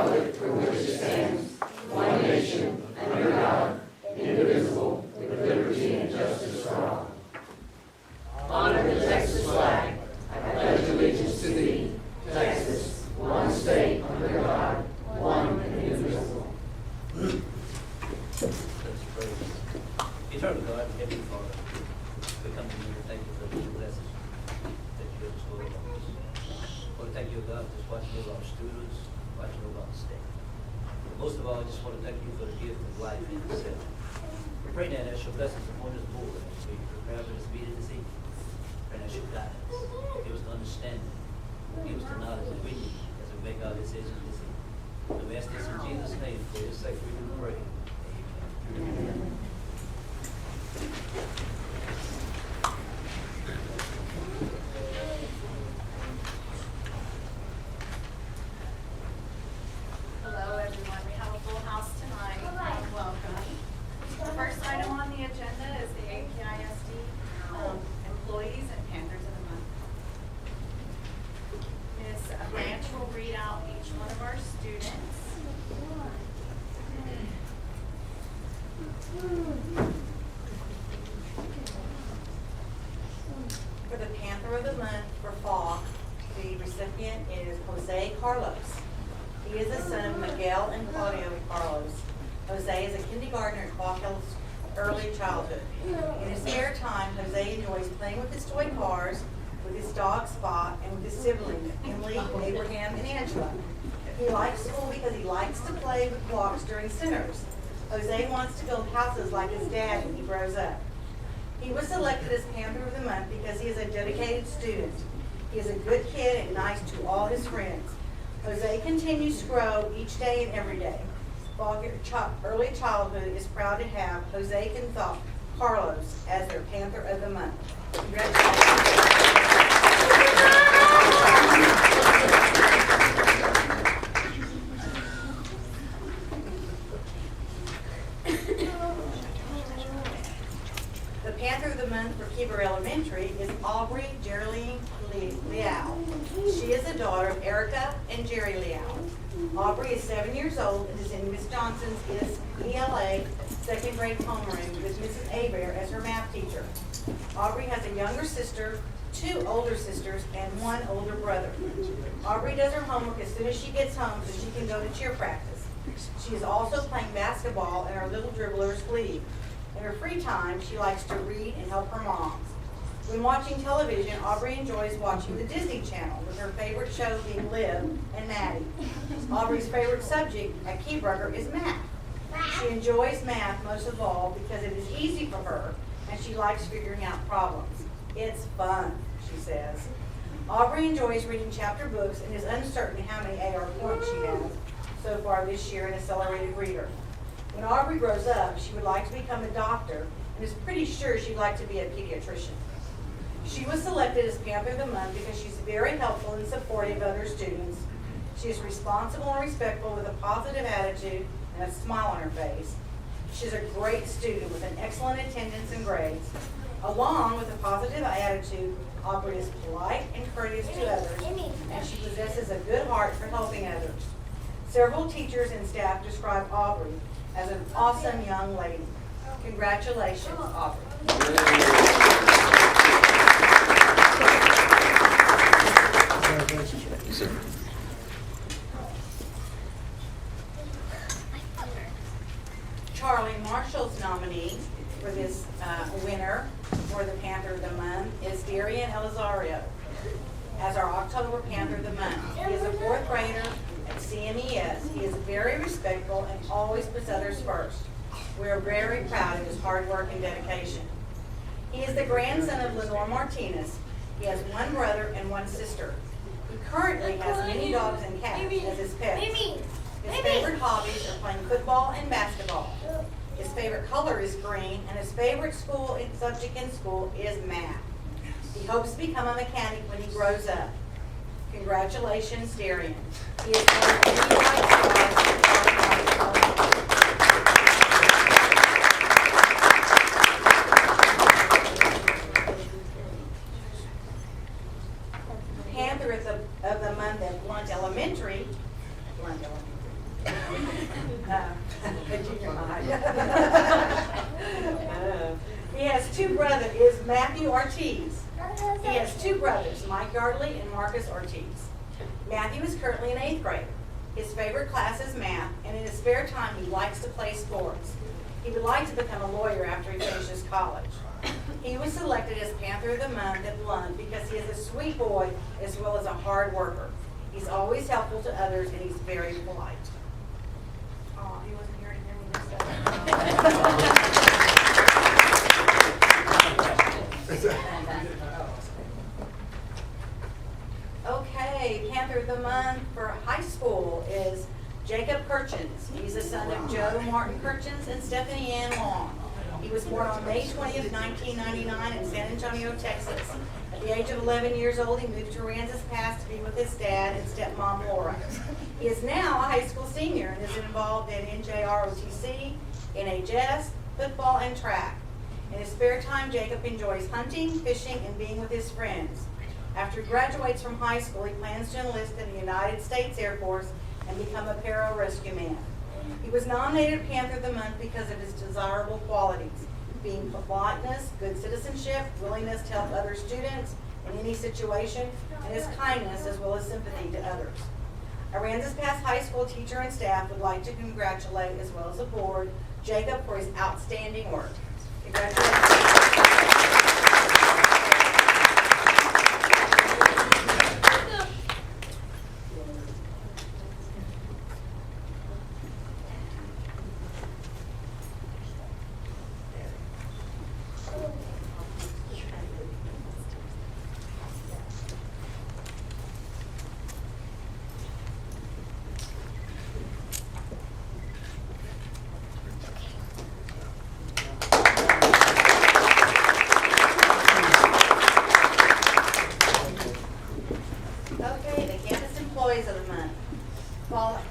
republic for which it stands, one nation, under God, indivisible, with liberty and justice for all. Honor the Texas flag. I pledge allegiance to thee, Texas, one state under God, one and indivisible. Eternal God, Heavenly Father, we come to you and thank you for the blessings that you have bestowed upon us. Lord, thank you, God, for just watching over our students, watching over our staff. Most of all, I just want to thank you for the gift of life in itself. We pray that as your blessings upon this board as we prepare for this meeting this evening. Pray that your guidance, give us the understanding, give us the knowledge that we need as we make our decisions this evening. So we ask this in Jesus' name, for his sake we do pray. Amen. Hello everyone, we have a full house tonight. Welcome. The first item on the agenda is the APISD employees and Panthers of the Month. Ms. Branch will read out each one of our students. For the Panther of the Month for fall, the recipient is Jose Carlos. He is the son of Miguel and Claudio Carlos. Jose is a kindergartner at Clark Hill's early childhood. In his spare time, Jose enjoys playing with his toy cars, with his dog Spot, and with his siblings, Emily, Abraham, and Angela. He likes school because he likes to play with blocks during centers. Jose wants to build houses like his dad when he grows up. He was selected as Panther of the Month because he is a dedicated student. He is a good kid and nice to all his friends. Jose continues to grow each day and every day. Early Childhood is proud to have Jose Carlos as their Panther of the Month. Congratulations. The Panther of the Month for Kieber Elementary is Aubrey Geraldine Liao. She is the daughter of Erica and Jerry Liao. Aubrey is 7 years old and is in Miss Johnson's ELA second grade homeroom with Mrs. Abear as her math teacher. Aubrey has a younger sister, 2 older sisters, and 1 older brother. Aubrey does her homework as soon as she gets home so she can go to cheer practice. She is also playing basketball in our Little Dribblers League. In her free time, she likes to read and help her mom. When watching television, Aubrey enjoys watching the Disney Channel, with her favorite show being Liv and Maddie. Aubrey's favorite subject at Keyburger is math. She enjoys math most of all because it is easy for her and she likes figuring out problems. It's fun, she says. Aubrey enjoys reading chapter books and is uncertain how many AR points she has so far this year in Accelerated Reader. When Aubrey grows up, she would like to become a doctor and is pretty sure she'd like to be a pediatrician. She was selected as Panther of the Month because she's very helpful and supportive of other students. She is responsible and respectful with a positive attitude and a smile on her face. She's a great student with an excellent attendance and grades. Along with a positive attitude, Aubrey is polite and courteous to others, and she possesses a good heart for helping others. Several teachers and staff describe Aubrey as an awesome young lady. Congratulations, Aubrey. Charlie Marshall's nominee for this winner for the Panther of the Month is Darian Elizario as our October Panther of the Month. He is a 4th grader at CMES. He is very respectful and always puts others first. We are very proud of his hard work and dedication. He is the grandson of Lenore Martinez. He has 1 brother and 1 sister. He currently has many dogs and cats as his pets. His favorite hobbies are playing football and basketball. His favorite color is green, and his favorite subject in school is math. He hopes to become a mechanic when he grows up. Congratulations, Darian. He is one of many bright stars. Panther of the Month at Blunt Elementary Junior high. He has two brothers, is Matthew Ortiz. He has two brothers, Mike Yardley and Marcus Ortiz. Matthew is currently in 8th grade. His favorite class is math, and in his spare time he likes to play sports. He would like to become a lawyer after he finishes college. He was selected as Panther of the Month at Lund because he is a sweet boy as well as a hard worker. He's always helpful to others, and he's very polite. Oh, he wasn't here to hear me say that. Okay, Panther of the Month for high school is Jacob Kirchens. He's the son of Joe Martin Kirchens and Stephanie Ann Long. He was born on May 20th, 1999 in San Antonio, Texas. At the age of 11 years old, he moved to Aransas Pass to be with his dad and stepmom, Laura. He is now a high school senior and is involved in NJROTC, NHS, football, and track. In his spare time, Jacob enjoys hunting, fishing, and being with his friends. After he graduates from high school, he plans to enlist in the United States Air Force and become a pararescue man. He was nominated Panther of the Month because of his desirable qualities, being politeness, good citizenship, willingness to help other students in any situation, and his kindness as well as sympathy to others. Aransas Pass High School teacher and staff would like to congratulate, as well as the board, Jacob for his outstanding work. Congratulations. Okay, the campus employees of the month. Falk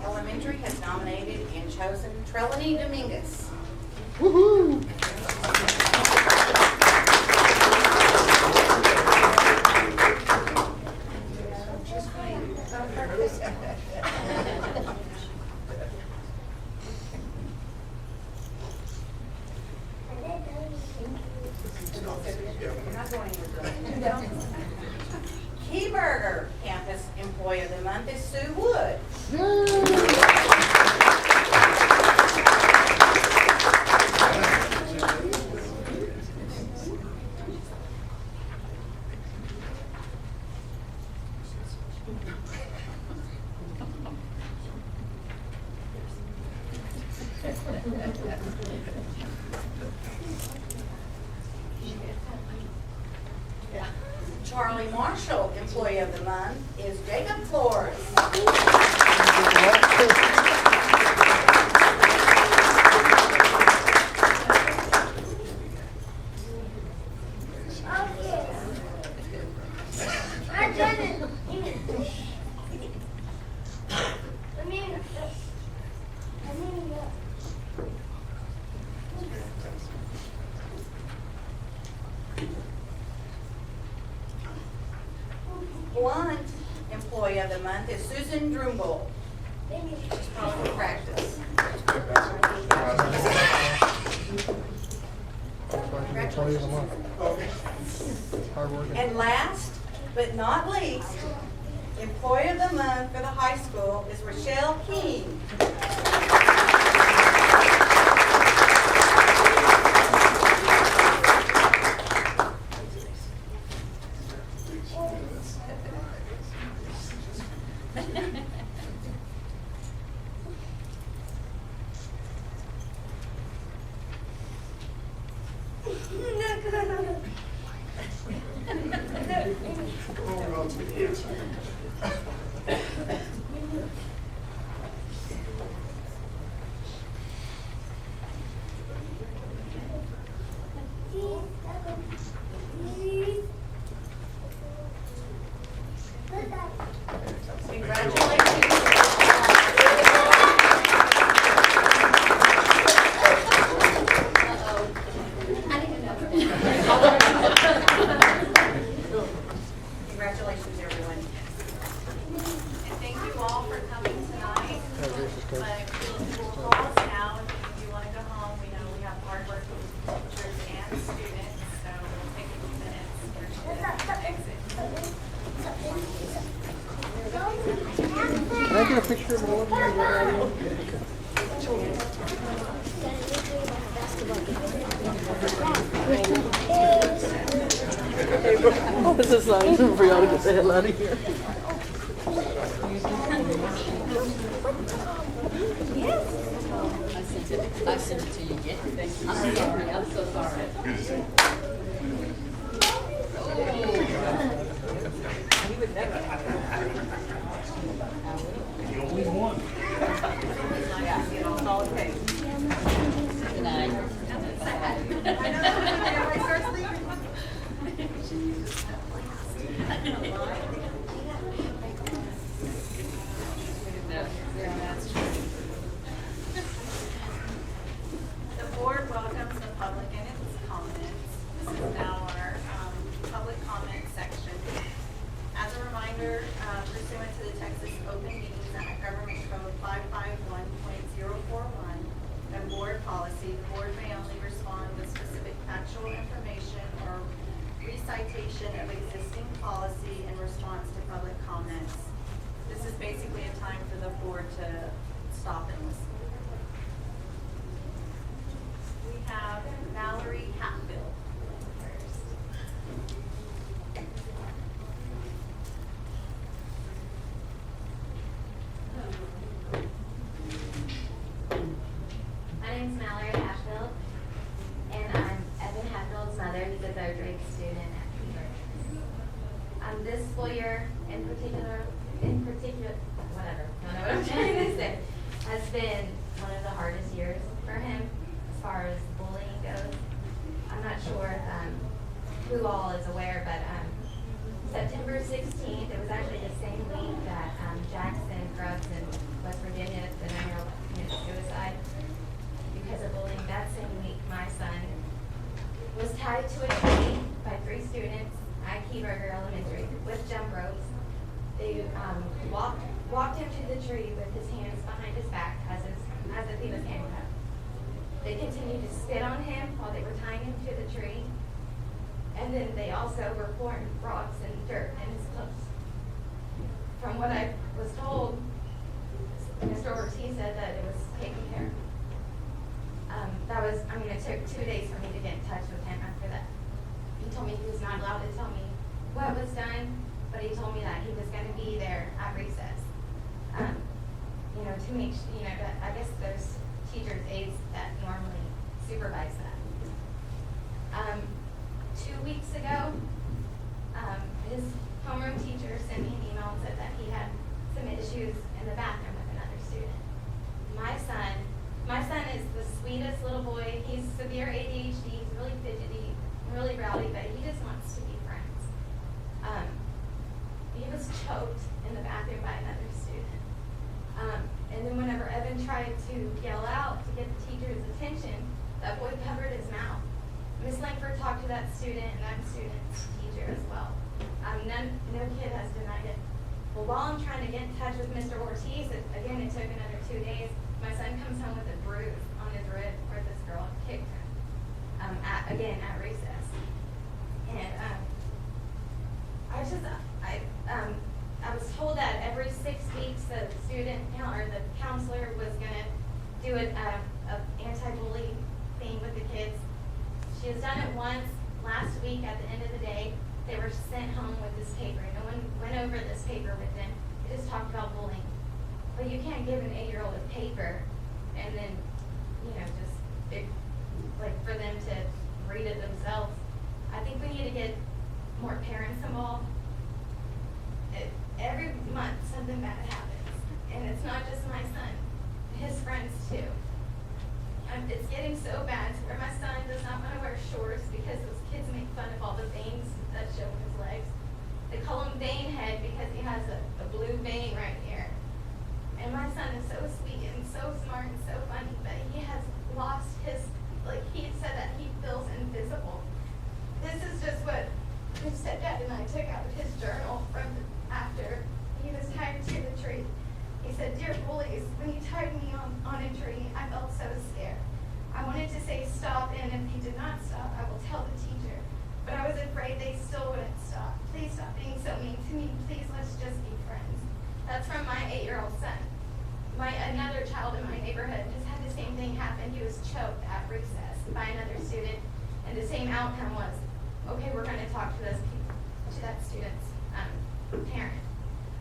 Elementary has nominated and chosen Trelawney Dominguez. Woohoo! You're not going anywhere. Keyburger Campus Employee of the Month is Sue Wood. Charlie Marshall Employee of the Month is Jacob Flores. Blunt Employee of the Month is Susan Drumble. She's probably in practice. Employee of the month. Hard working. And last but not least, Employee of the Month for the high school is Rochelle King. picture of all of you? Oh, this is not even for y'all to get the hell out of here. I sent it to you again. I'm sorry, I'm so sorry. Good night. The board welcomes the public and its comments. This is now our public comment section. As a reminder, pursuant to the Texas Open Meetings Act, Government Code 551.041, and board policy, the board may only respond with specific factual information or recitation of existing policy in response to public comments. This is basically a time for the board to stop and listen. We have Valerie Hatfield first. My name's Mallory Hatfield, and I'm Evan Hatfield's mother. He's a third grade student at Peter. This school year in particular, whatever, I don't know what I'm trying to say, has been one of the hardest years for him as far as bullying goes. I'm not sure who all is aware, but September 16th, it was actually the same week that Jackson Grubbs in West Virginia, the 9-year-old, committed suicide because of bullying. That same week, my son was tied to a tree by 3 students at Keyburger Elementary with jump ropes. They walked him to the tree with his hands behind his back as if he was handcuffed. They continued to spit on him while they were tying him to the tree. And then they also were pouring rocks and dirt in his clothes. From what I was told, Mr. Ortiz said that it was taken care of. It took 2 days for me to get in touch with him after that. He told me he was not allowed to tell me what was done, but he told me that he was going to be there at recess. To make sure, I guess there's teachers' aides that normally supervise that. 2 weeks ago, his homeroom teacher sent me an email and said that he had some issues in the bathroom with another student. My son is the sweetest little boy. He's severe ADHD, he's really fidgety, really rowdy, but he just wants to be friends. He was choked in the bathroom by another student. And then whenever Evan tried to yell out to get the teacher's attention, that boy covered his mouth. Miss Langford talked to that student and that student's teacher as well. No kid has denied it. Well, while I'm trying to get in touch with Mr. Ortiz, it took another 2 days. My son comes home with a bruise on his rib where this girl kicked him, at recess. And I was told that every 6 weeks the student or the counselor was going to do an anti-bully thing with the kids. She has done it once last week at the end of the day. They were sent home with this paper. No one went over this paper with them. It just talked about bullying. But you can't give an 8-year-old a paper and then, for them to read it themselves. I think we need to get more parents involved. Every month something bad happens. And it's not just my son, his friends too. It's getting so bad to where my son does not want to wear shorts because those kids make fun of all the veins that show his legs. They call him vein head because he has a blue vein right here. And my son is so sweet and so smart and so funny, but he has lost his, he said that he feels invisible. This is just what his stepdad and I took out of his journal from after he was tied to the tree. He said, "Dear bullies, when you tied me on a tree, I felt so scared. I wanted to say stop, and if he did not stop, I will tell the teacher. But I was afraid they still wouldn't stop. Please stop being so mean to me. Please, let's just be friends." That's from my 8-year-old son. and he was choked at recess by another student, and the same outcome was, okay, we're gonna talk to that student's parent.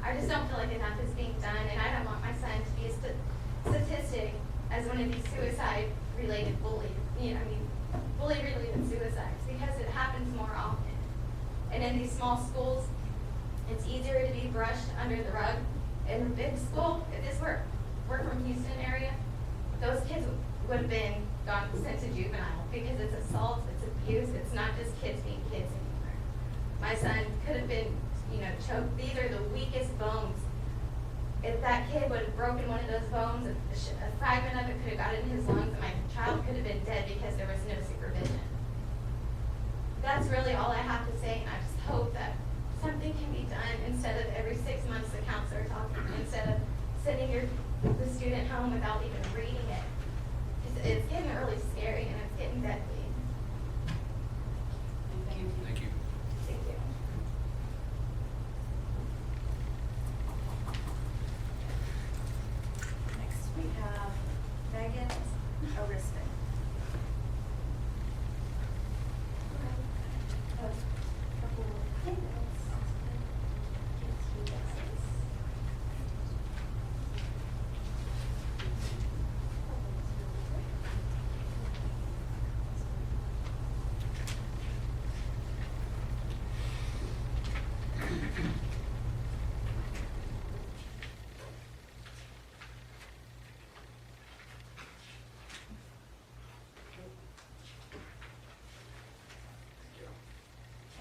I just don't feel like enough is being done, and I don't want my son to be a statistic as one of these suicide-related bully-related suicides, because it happens more often. And in these small schools, it's easier to be brushed under the rug. In a big school, if this we're from Houston area, those kids would have been sent to juvenile, because it's assault, it's abuse, it's not just kids being kids anymore. My son could have been, choked. These are the weakest bones. If that kid would have broken one of those bones, a fragment of it could have got in his lungs, and my child could have been dead because there was no supervision. That's really all I have to say, and I just hope that something can be done instead of every 6 months the counselor talking, instead of sending the student home without even reading it. It's getting really scary, and it's getting deadly. Thank you. Thank you. Next, we have Megan Orisman.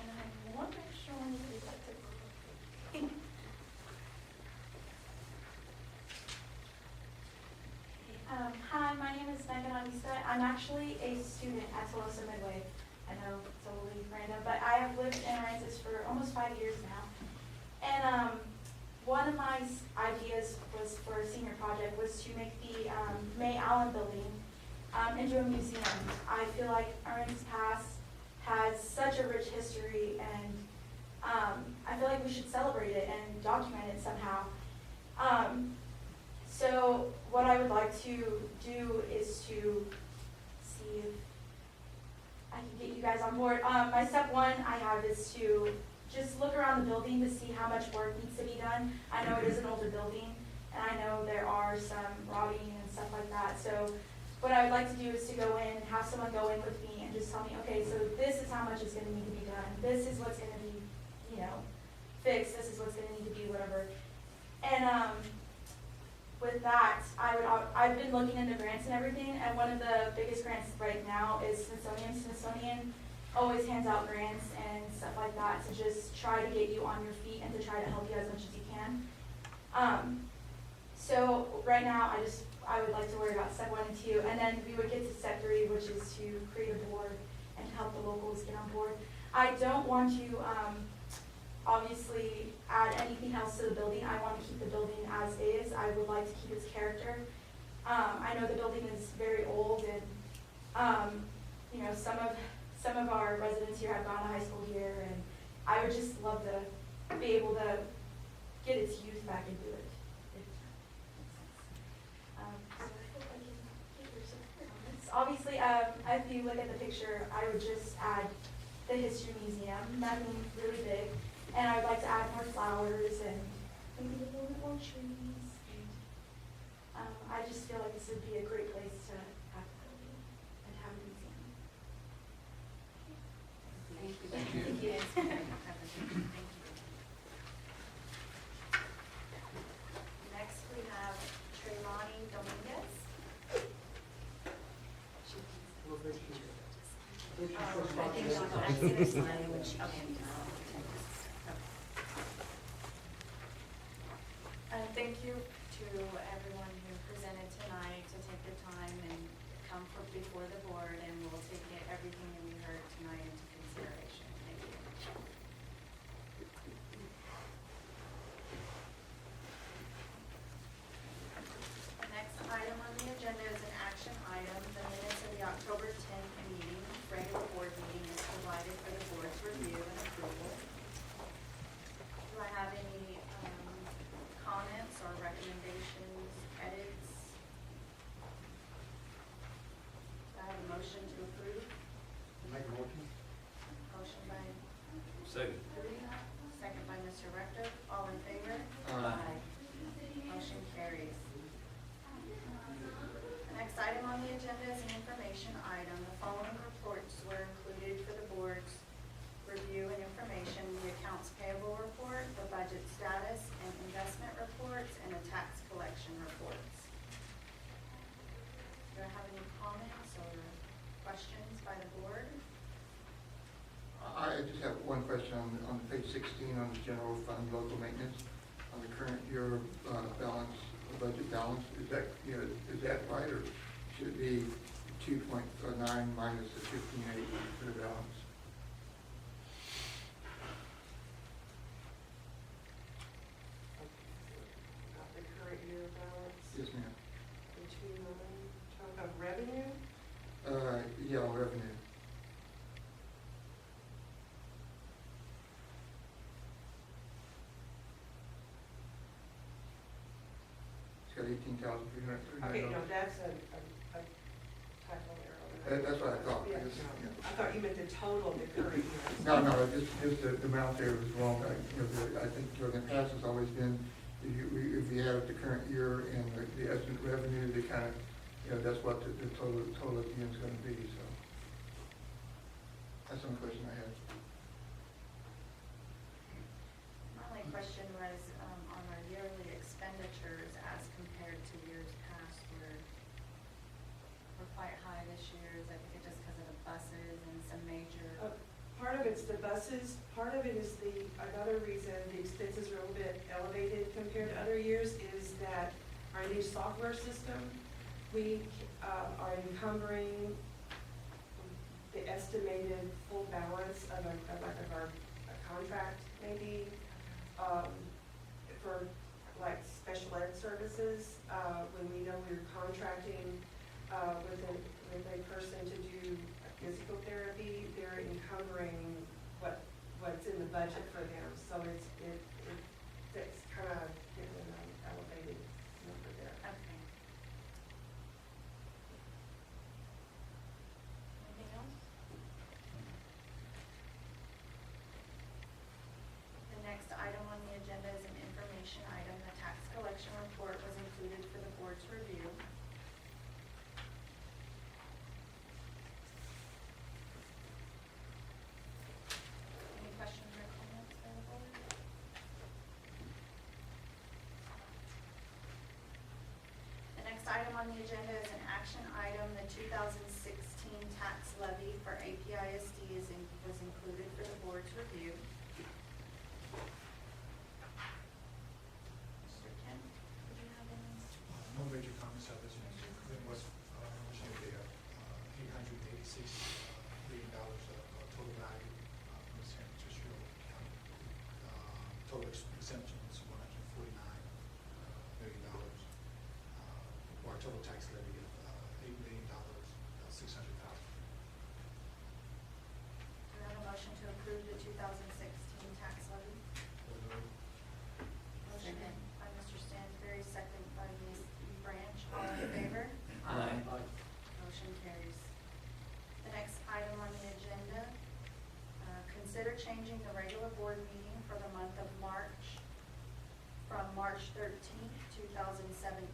And I'm wondering, Sean, if you'd like to go. Hi, my name is Megan Anista. I'm actually a student at Tolosa Midway. I know it's totally random, but I have lived in Aransas for almost 5 years now. And one of my ideas was for a senior project was to make the May Allen building into a museum. I feel like Aransas Pass has such a rich history, and I feel like we should celebrate it and document it somehow. So what I would like to do is to see if I can get you guys on board. My step one I have is to just look around the building to see how much work needs to be done. I know it is an older building, and I know there are some rotting and stuff like that. So what I would like to do is to go in and have someone go in with me and just tell me, okay, so this is how much is going to need to be done. This is what's going to be, fixed. This is what's going to need to be whatever. And with that, I've been looking into grants and everything, and one of the biggest grants right now is Smithsonian. Smithsonian always hands out grants and stuff like that to just try to get you on your feet and to try to help you as much as you can. So right now, I would like to worry about step 1 and 2, and then we would get to step 3, which is to create a board and help the locals get on board. I don't want to obviously add anything else to the building. I want to keep the building as is. I would like to keep its character. I know the building is very old, and some of our residents here have gone to high school here, and I would just love to be able to get its youth back into it. So I hope I can get your support on this. Obviously, if you look at the picture, I would just add the history museum, nothing really big. And I would like to add more flowers and maybe a little bit more trees. And, I just feel like this would be a great place to have a building and have a museum. Thank you. Next, we have Trelawney Dominguez. I think she's smiling when she, okay. Thank you to everyone who presented tonight to take the time and come before the board, and we'll take everything that we heard tonight into consideration. Thank you. The next item on the agenda is an action item. The minutes of the October 10th meeting, regular board meeting, is provided for the board's review and approval. Do I have any comments or recommendations, edits? information item, the following reports were included for the board's review and information: the accounts payable report, the budget status and investment reports, and the tax collection reports. Do I have any comments or questions by the board? I just have one question on page 16 on the general fund local maintenance. On the current year balance, budget balance, is that, is that right, or should it be 2.9 minus the 15.8 for the balance? Not the current year balance. Yes, ma'am. The 2.9 of revenue. Yeah, on revenue. It's got $18,339. Okay, no, that's a typo error. That's what I thought. Yeah, I guess, no. yeah. I thought you meant the total of the current year. No, just the amount there was wrong. I think in the past it's always been, if you add up the current year and the estimate revenue, they kind of, that's what the total at the end is going to be, so. That's one question I had. My only question was on our yearly expenditures as compared to years past. We're quite high this year. Is that just because of the buses and some major? Part of it's the buses, part of it is another reason the expenses are a little bit elevated compared to other years is that our new software system, we are encumbering the estimated full balance of our contract maybe, for like special ed services, when we know we're contracting with a person to do physical therapy, they're encumbering what's in the budget for them, so it's kind of getting an elevated number there. Okay. Anything else? The next item on the agenda is an information item. The tax collection report was included for the board's review. Any questions or comments by the board? The next item on the agenda is an action item. The 2016 tax levy for APISD was included for the board's review. Mr. Kent, did you have any? No major comments on this one. It was originally there, $886 million total value from the San Francisco County. Total exemption is $149 million. Or a total tax levy of $8,600,000. Do I have a motion to approve the 2016 tax levy? Motion by Mr. Stansberry, second by Ms. Branch. All in favor? Aye. Motion carries. The next item on the agenda, consider changing the regular board meeting for the month of March from March 13th, 2017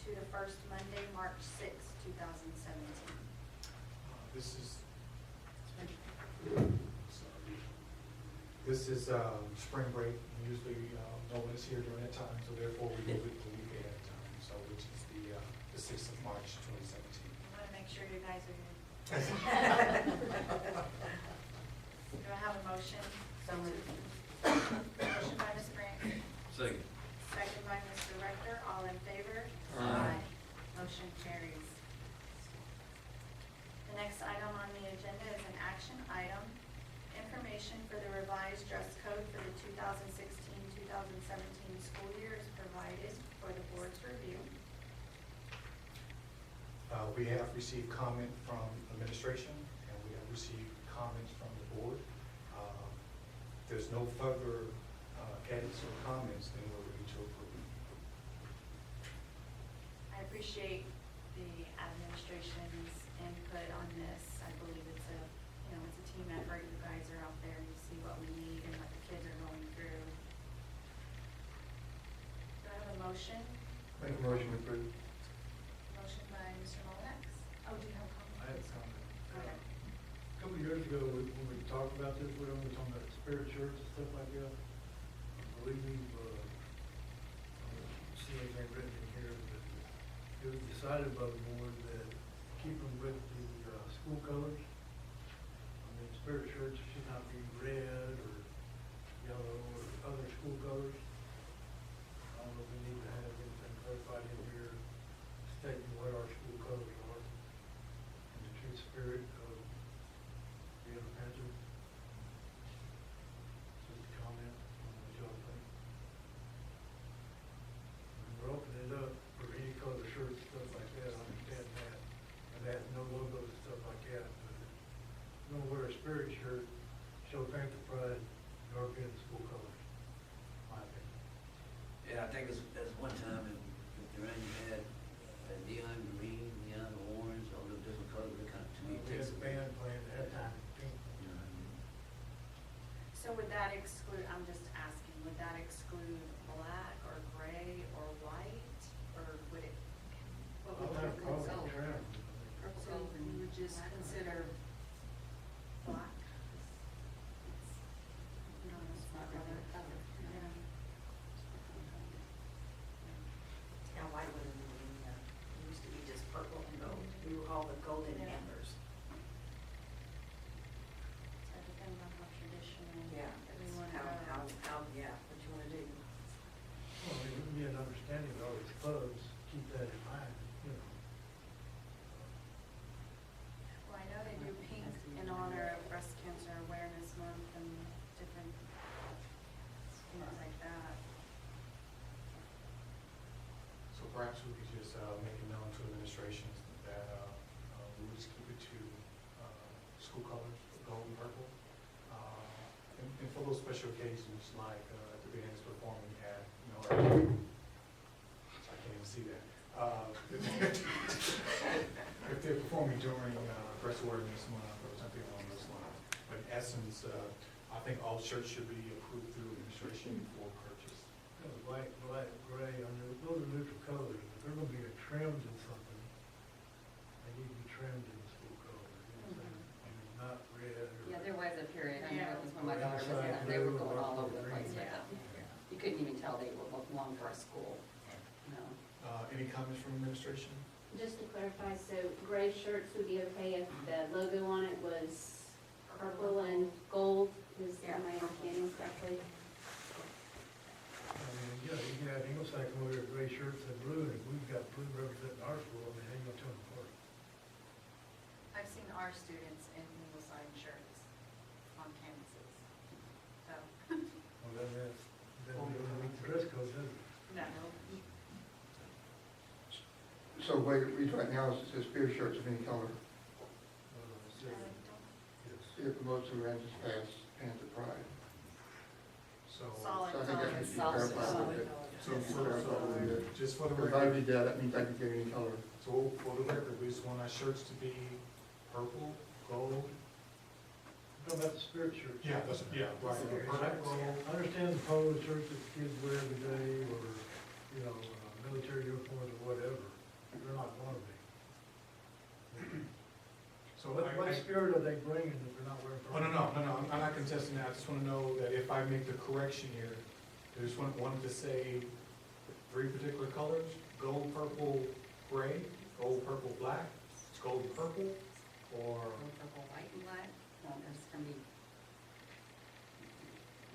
to the first Monday, March 6th, 2017. This is spring break. Usually no one is here during that time, so therefore we move it the week ahead of time. So which is the 6th of March, 2017. I want to make sure you guys are here. Do I have a motion? So moved. Motion by Ms. Branch, Second. second by Mr. Rector. All in favor? Aye. Motion carries. The next item on the agenda is an action item. Information for the revised dress code for the 2016-2017 school year is provided for the board's review. We have received comment from administration, and we have received comments from the board. There's no further edits or comments, then we're ready to approve. I appreciate the administration's input on this. I believe it's a team effort. You guys are out there, you see what we need and what the kids are going through. Do I have a motion? Make a motion to approve. Motion by Mr. Molex. Oh, do you have a comment? years ago, when we talked about this, we were talking about spirit shirts and stuff like that. I believe we've, I don't see anything written in here, but it was decided by the board that keep them with the, school colors. I mean, spirit shirts should not be red or yellow or other school colors. I don't know if we need to have anything clarified in here stating what our school colors are and the true spirit of the other Panther. Just a comment on what y'all think. When we're opening it up for any color shirts, stuff like that, I understand that. And that, no logos and stuff like that, but you don't wear a spirit shirt, show Panther pride, nor be in the school colors, my opinion. Yeah, I think there's one time in Durant you had neon green, neon orange, all those different colors, that kind of, to me, We had takes a band playing at that time, pink. You know what I mean? So would that exclude, I'm just asking, would that exclude black or gray or white? Or would it, what I'll would have it a problem go? with trim. So we would just consider black? You know, it's not really a color. Yeah. Yeah, why wouldn't it used to be just purple and gold? We were all the golden Yeah. embers. So depending on how traditional Yeah, we it's want to how, yeah, what you wanna do. Well, it would be an understanding of all these clubs, keep that in mind, you know. Well, I know they do pink in honor of Breast Cancer Awareness Month and different things like that. So perhaps we could just make it known to administration that we would just keep it to school colors, gold and purple. And for those special occasions, like at the beginning of this performing, we had, you know, I can't even see that. If they're performing during Breast Awareness Month or something along those lines. But in essence, I think all shirts should be approved through administration for purchase. You know, white, black, gray, I mean, those are neutral colors, if they're gonna be trimmed in something, they need to be trimmed in the school color, you know what I'm saying? I mean, not red or. Yeah, there was a period, I Yeah. know, it was when my daughter was in it, they were going all over the place with them. You couldn't even tell they were belong for a school, you know. Any comments from administration? Just to clarify, so gray shirts would be okay if the logo on it was purple and gold, am I understanding correctly? I mean, yeah, you can have Ingleside come over here, gray shirts and blue, and if we've got blue representing our school, I mean, how you gonna tell them apart? I've seen our students in Ingleside shirts on campuses, so, Well, then that's, then we don't meet the dress code, does it? no. So the way it reads right now is it says spirit shirts of any color. It says, yes. It promotes Aransas past Panther pride. So, Solid So I think that colors. needs to be clarified a little bit. Clarified a little bit. just for the If I record, read that, that means I can get any color. so for the record, we just want our shirts to be purple, gold. Talking about the spirit shirts. Yeah, that's, yeah, right. Purple, gold. I understand the polo shirts that kids wear every day, or, you know, military uniforms or whatever, they're not gonna be. So What spirit are they bringing if they're not wearing? Oh, no, I'm not contesting that, I just wanna know that if I make the correction here, I just wanted to say three particular colors, gold, purple, gray, gold, purple, black, it's gold, and purple, or, Purple, white, and black, well, there's gonna be,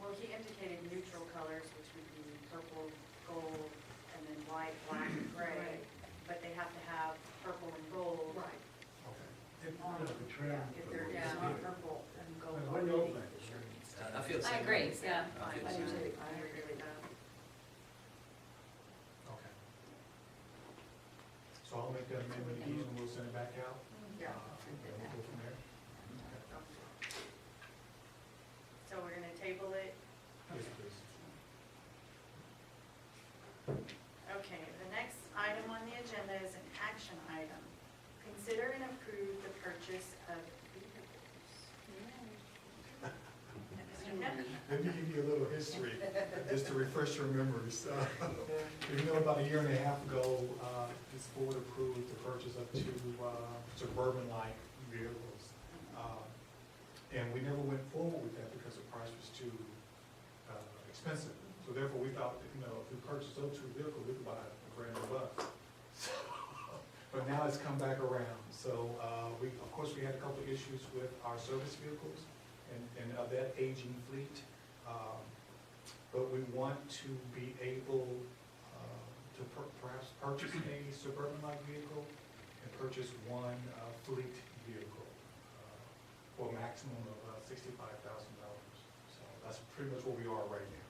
Well, he indicated neutral colors, which would be purple, gold, and then white, black, and gray, but they have to have purple and gold. Right. okay. If, you know, the trim. If they're Yeah. not purple and gold And what do y'all already, think? the shirt needs to. I feel the I same agree, way. yeah. I feel the I same do way. too. I agree with that. Okay. So I'll make that amendment again, and we'll send it back out. Yeah. And we'll go from there. Okay. So we're gonna table it. Yes, please. Okay, the next item on the agenda is an action item. Consider and approve the purchase of vehicles. Let me give you a little history, just to refresh your memories. You know, about a year and a half ago, this board approved the purchase of two suburban-like vehicles. And we never went forward with that because the price was too expensive. So therefore, we thought that, you know, if we purchased those two vehicles, we could buy a brand new bus. But now it's come back around. So of course, we had a couple of issues with our service vehicles and of that aging fleet. But we want to be able to perhaps purchase a Suburban-like vehicle and purchase one fleet vehicle for a maximum of $65,000. So that's pretty much where we are right now.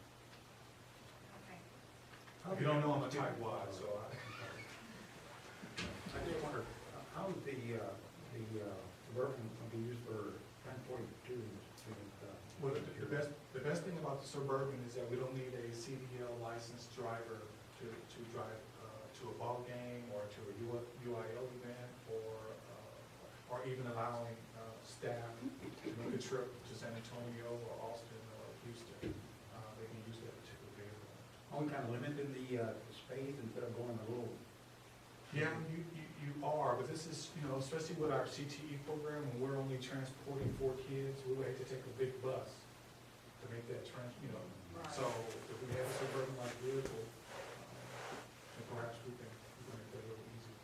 Okay. If you don't know, I'm a tightwad, so I just wonder, how is the Suburban be used for transporting students? well, the best thing about the Suburban is that we don't need a CDL licensed driver to drive to a ball game or to a UIL event or even allowing staff to make a trip to San Antonio or Austin or Houston. They can use that particular vehicle. Only kind of limited the space instead of going a little. Yeah, you are, but this is, you know, especially with our CTE program, when we're only transporting 4 kids, we would have to take a big bus to make that you know. Right. So if we have a Suburban-like vehicle, then perhaps we can make that a little easier.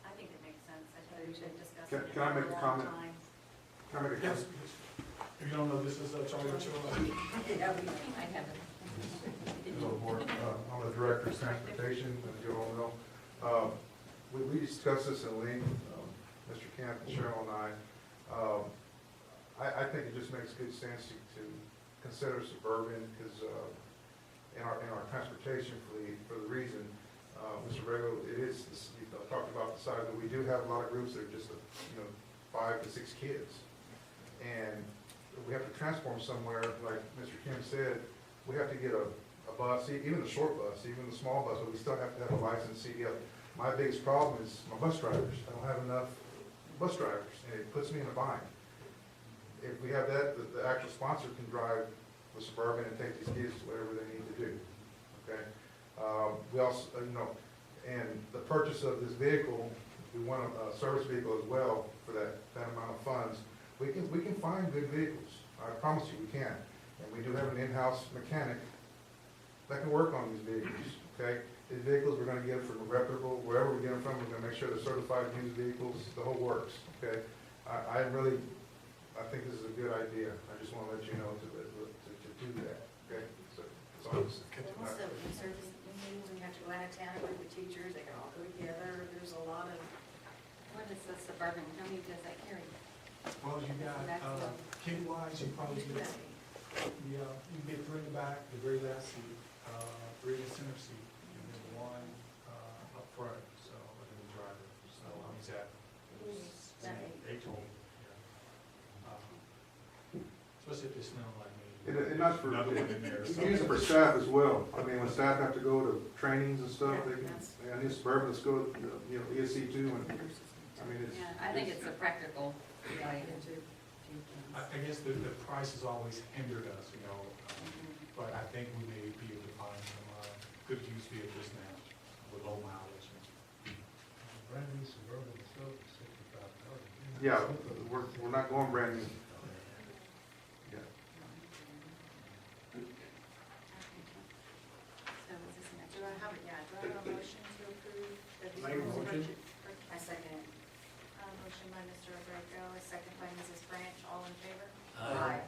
I think it makes sense. I think we've been discussing Can it I for make a a long comment? time. Can I make a Yes, comment? if you don't know, this is Charlie Ochoa. Yeah, we might have it. Hello, Board. I'm the Director of Transportation, as you all know. We discussed this in length, Mr. Camp, Cheryl, and I think it just makes good sense to consider Suburban, because in our transportation fleet, for the reason, Mr. Rego, it is, you talked about the size, but we do have a lot of groups that are just, 5 to 6 kids. And if we have to transport them somewhere, like Mr. Kim said, we have to get a bus, even the short bus, even the small bus, but we still have to have a licensed CDL. My biggest problem is my bus drivers. I don't have enough bus drivers, and it puts me in a bind. If we have that, the actual sponsor can drive the Suburban and take these kids to whatever they need to do, okay? We also, and the purchase of this vehicle, we want a service vehicle as well for that amount of funds. We can find good vehicles. I promise you we can. And we do have an in-house mechanic that can work on these vehicles, okay? These vehicles we're gonna get from a reputable, wherever we get them from, we're gonna make sure they're certified used vehicles, the whole works, okay? I think this is a good idea. I just wanna let you know to do that, okay? So, that's all I'm saying. Also, in service meetings, when you have to go out of town, with the teachers, they can all go together, there's a lot of. What is the Suburban, how many does that carry? Well, you got, kid-wise, you probably get, you get 3 in the back, the very last seat, 3 in the center seat, and then 1 up front, so, and then the driver, so, he's at 8 total. Especially if it's snowing like me. And not for, Another one in there. you can use it for staff as well. I mean, when staff have to go to trainings and stuff, they can, and this Suburban, let's go, ESC too, and, I mean, it's. Yeah, I think it's a practical, right? I guess the price has always hindered us, but I think we may be able to find some good used vehicles now with low mileage. Brand new Suburban itself is $65,000. Yeah, we're not going brand new. Yeah. So is this next? Do I have a motion to approve the Make a vehicle motion. budget? I second it. Motion by Mr. Greco, a second by Mrs. Branch, all in favor? Aye.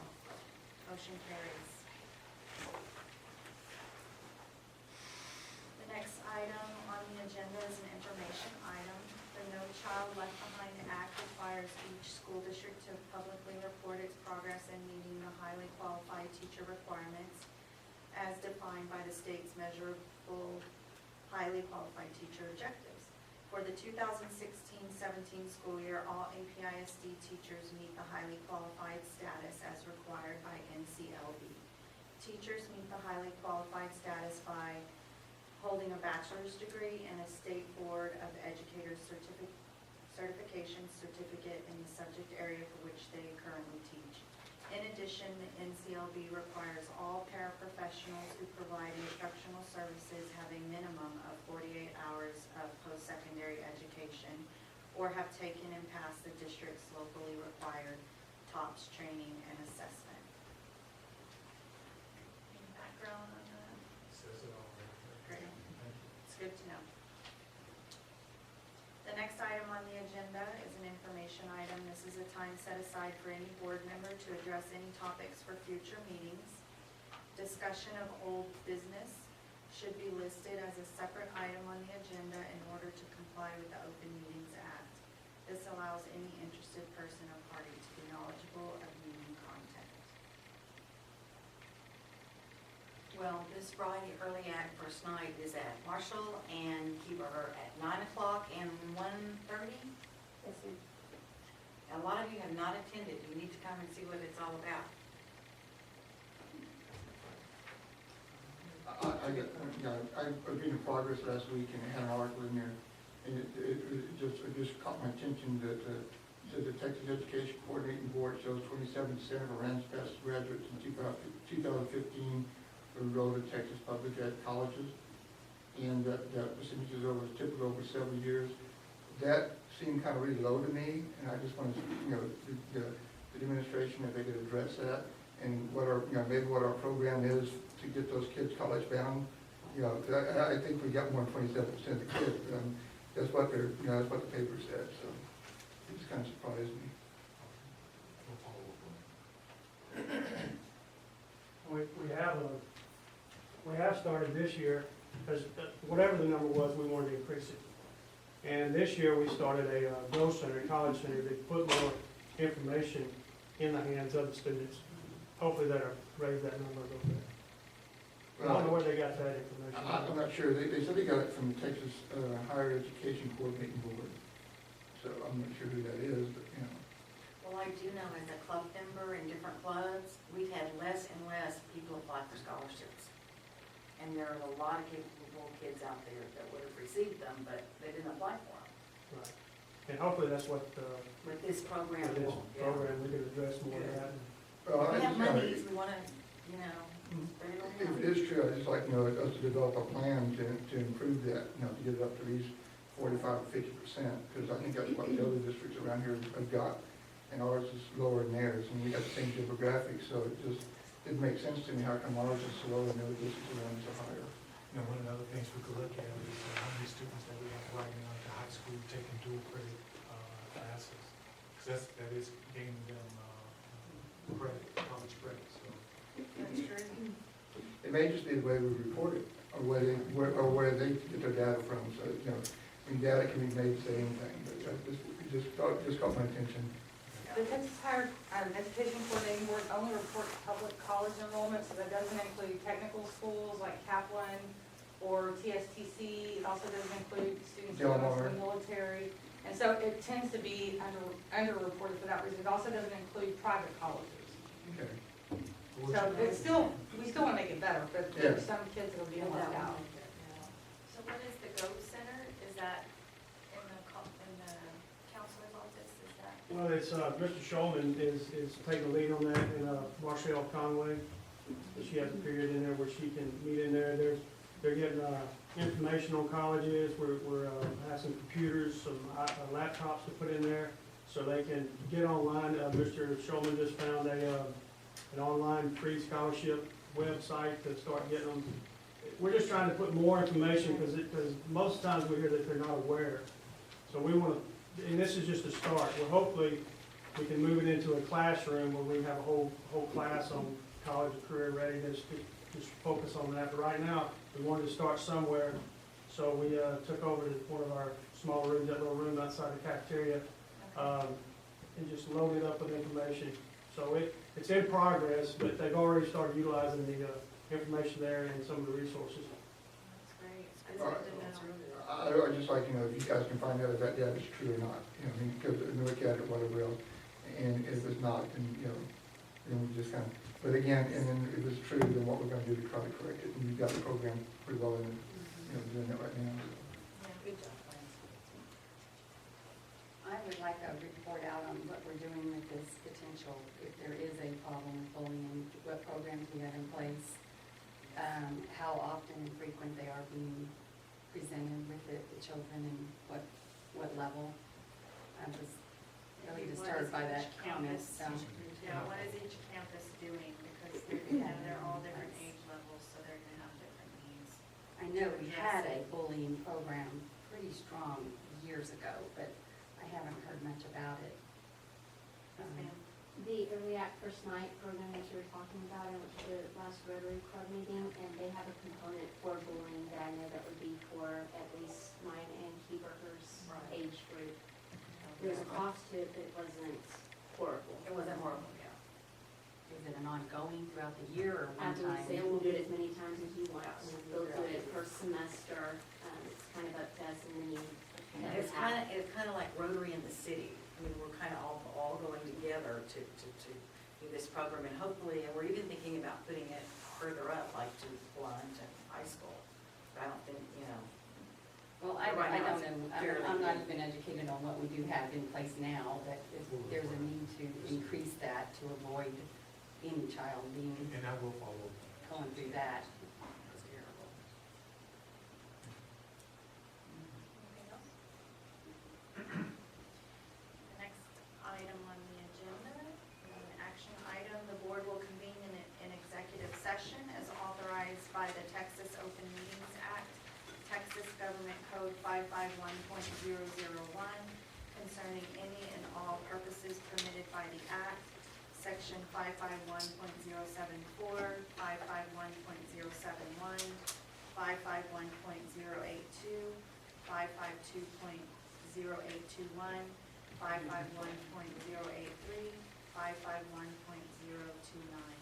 Motion carries. The next item on the agenda is an information item. The No Child Left Behind Act requires each school district to publicly report its progress in meeting the highly qualified teacher requirements as defined by the state's measurable highly qualified teacher objectives. For the 2016-17 school year, all APISD teachers meet the highly qualified status as required by NCLB. Teachers meet the highly qualified status by holding a bachelor's degree and a State Board of Educators certification certificate in the subject area for which they currently teach. In addition, the NCLB requires all paraprofessionals who provide instructional services have a minimum of 48 hours of post-secondary education or have taken and passed the district's locally required TOPS training and assessment. Any background on that? Says it all right there. Great. Thank you. It's good to know. The next item on the agenda is an information item. This is a time set aside for any board member to address any topics for future meetings. Discussion of old business should be listed as a separate item on the agenda in order to comply with the Open Meetings Act. This allows any interested person or party to be knowledgeable of meeting content. Well, this Friday, early act first night is at Marshall and Keyburger at 9 o'clock and 1:30. Yes, ma'am. A lot of you have not attended. You need to come and see what it's all about. I read in Progress last week and it had an article in there, and it just caught my attention that the Texas Education Coordinating Board shows 27% of Aransas graduates in 2015 were enrolled in Texas public ed colleges, and that percentage is typical over several years. That seemed kind of really low to me, and I just wanted to, the administration, if they could address that, and what our, maybe what our program is to get those kids college bound. I think we got more than 27% of the kids. That's what they're, that's what the paper said, so it just kind of surprised me. We'll follow up on that. We have started this year, because whatever the number was, we wanted to increase it. And this year, we started a Go Center, a college center, to put more information in the hands of the students. Hopefully that'll raise that number a little bit. I don't know where they got that information. I'm not sure. They said they got it from the Texas Higher Education Coordinating Board, so I'm not sure who that is, but, Well, I do know as a club member in different clubs, we've had less and less people apply for scholarships. And there are a lot of capable kids out there that would have received them, but they didn't apply for them. Right. And hopefully that's what, With this program, with this yeah. program, we can address more of that. We have monies, we want to, spread it If around. it is true, I'd just like, us to develop a plan to improve that, to get it up to at least 45 or 50%, because I think that's what the other districts around here have got, and ours is lower than theirs, and we got the same demographics, so it makes sense to me how come ours is so low and the other districts around us are higher. One of the other things we could look at is how many students that we have right now at the high school taking dual credit classes. Because that is gaining them credit, college credit, so. That's true. It may just be the way we report it, or where they get their data from, so, data can be made to say anything, but it just caught my attention. The Texas Higher Education Coordinating Board only reports public college enrollment, so that doesn't include technical schools like Kaplan or TSTC. It also doesn't include students who go to the military. And so it tends to be underreported for that reason. It also doesn't include private colleges. Okay. So we still want to make it better, but there's some kids that'll be left out. So what is the Go Center? Is that in the counselor's office? Is that? Well, it's, Mr. Shulman is taking the lead on that, and Marshall Conway. She has a period in there where she can meet in there. They're getting information on colleges. We're have some computers, some laptops to put in there so they can get online. Mr. Shulman just found an online free scholarship website to start getting them. We're just trying to put more information because most times we hear that they're not aware. So we want to, and this is just a start. Well, hopefully we can move it into a classroom where we have a whole class on college and career readiness to just focus on that. But right now, we wanted to start somewhere. So we took over to one of our small rooms, that little room outside the cafeteria, and just loaded up with information. So it's in progress, but they've already started utilizing the information there and some of the resources. That's great. It's good to know. I'd just like, if you guys can find out if that data is true or not, because we look at it, whatever else, and if it's not, then, then we just kind of, but again, and then if it's true, then what we're gonna do to try to correct it, and you've got the program pretty well in, doing that right now. Good job, Lance. I would like a report out on what we're doing with this potential, if there is a problem with bullying, what programs we have in place, how often and frequent they are being presented with the children, and what level. I was really What is disturbed by that each comment, campus- so. Yeah, what is each campus doing? Because they're, you know, they're all different age levels, so they're gonna have different needs. I know we had a bullying program pretty strong years ago, but I haven't heard much about it. Yes, ma'am. The Early Act First Night program that you were talking about, I went to the last Rotary Club meeting, and they have a component for bullying that I know that would be for at least mine and Keyberger's Right. age group. There's a cost to it, but it wasn't horrible. It wasn't horrible, yeah. Is it an ongoing throughout the year or I one would time? say we'll do it as many times as you want. They'll do it per semester. It's kind of up to us, and then you. It's kind of like Rotary in the city. I mean, we're kind of all going together to do this program, and hopefully, and we're even thinking about putting it further up, like to Blunt and high school. But I don't think, you know, Well, I Right now don't it's know, fairly I'm not new. even educated on what we do have in place now, that if there's a need to increase that to avoid any child being, And I will follow up. going through that. it's terrible. Anything else? The next item on the agenda, an action item, the board will convene in an executive session as authorized by the Texas Open Meetings Act, Texas Government Code 551.001, concerning any and all purposes permitted by the act, Section 551.074, 551.071, 551.082, 552.0821, 551.083, 551.029.